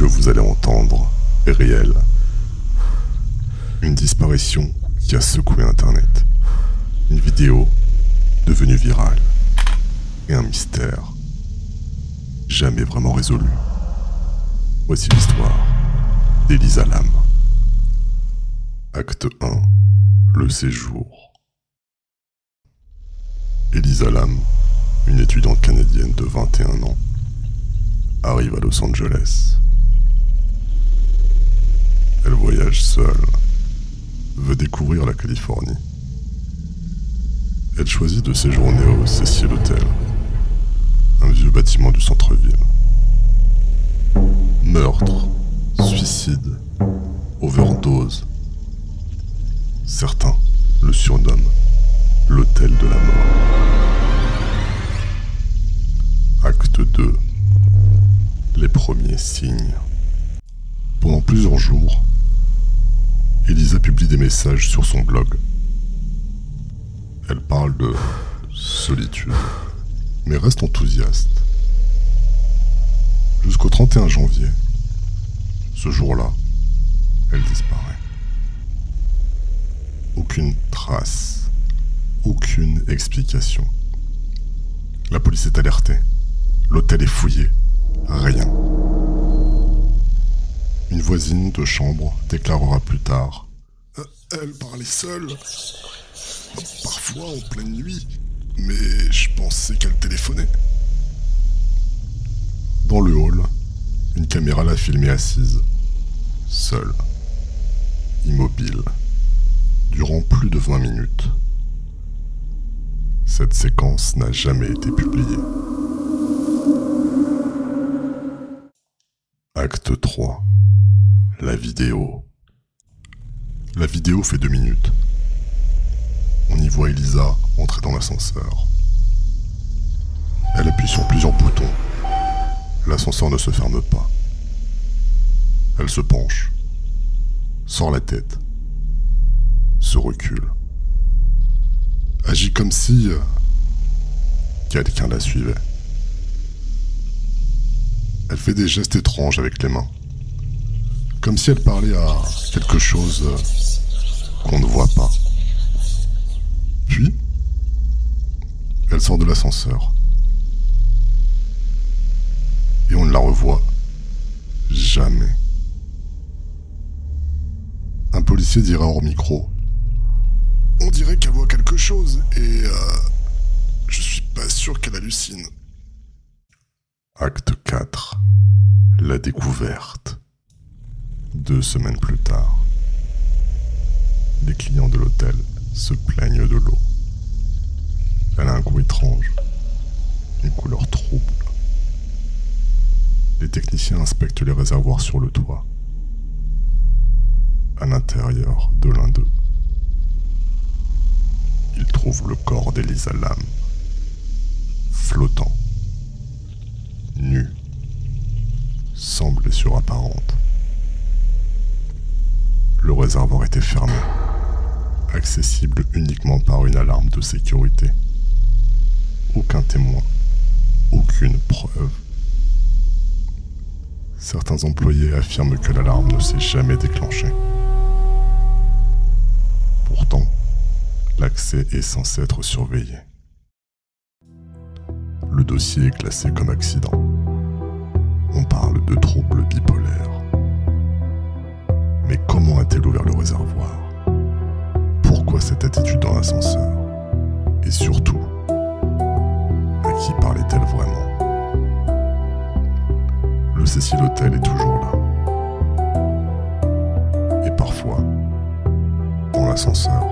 que vous allez entendre est réel. Une disparition qui a secoué Internet. Une vidéo devenue virale. Et un mystère jamais vraiment résolu. Voici l'histoire d'Elisa Lam. Acte 1. Le séjour. Elisa Lam, une étudiante canadienne de 21 ans, arrive à Los Angeles. Elle voyage seule, veut découvrir la Californie. Elle choisit de séjourner au Cecil Hotel, un vieux bâtiment du centre-ville. Meurtre, suicide, overdose. Certains le surnomment l'hôtel de la mort. Acte 2. Les premiers signes. Pendant plusieurs jours, Elisa publie des messages sur son blog. Elle parle de solitude, mais reste enthousiaste. Jusqu'au 31 janvier, ce jour-là, elle disparaît. Aucune trace, aucune explication. La police est alertée, l'hôtel est fouillé, rien. Une voisine de chambre déclarera plus tard « Elle parlait seule, parfois en pleine nuit, mais je pensais qu'elle téléphonait. » Dans le hall, une caméra l'a filmée assise, seule, immobile, durant plus de 20 minutes. Cette séquence n'a jamais été publiée. Acte 3. La vidéo. La vidéo fait 2 minutes. On y voit Elisa entrer dans l'ascenseur. Elle appuie sur plusieurs boutons. L'ascenseur ne se ferme pas. Elle se penche, sort la tête, se recule. Agit comme si quelqu'un la suivait. Elle fait des gestes étranges avec les mains, comme si elle parlait à quelque chose qu'on ne voit pas. Puis, elle sort de l'ascenseur. Et on ne la revoit jamais. Un policier dira hors micro « On dirait qu'elle voit quelque chose et je suis pas sûr qu'elle hallucine. » Acte 4. La découverte. 2 semaines plus tard, les clients de l'hôtel se plaignent de l'eau. Elle a un goût étrange, une couleur trouble. Les techniciens inspectent les réservoirs sur le toit. À l'intérieur de l'un d'eux, ils trouvent le corps d'Elisa Lam, flottant, nu, sans blessure apparente. Le réservoir était fermé, accessible uniquement par une alarme de sécurité. Aucun témoin, aucune preuve. Certains employés affirment que l'alarme ne s'est jamais déclenchée. Pourtant, l'accès est censé être surveillé. Le dossier est classé comme accident. On parle de troubles bipolaires. Mais comment a-t-elle ouvert le réservoir? Pourquoi cette attitude dans l'ascenseur? Et surtout, à qui parlait-elle vraiment? Le Cecil Hotel est toujours là. Et parfois, dans l'ascenseur,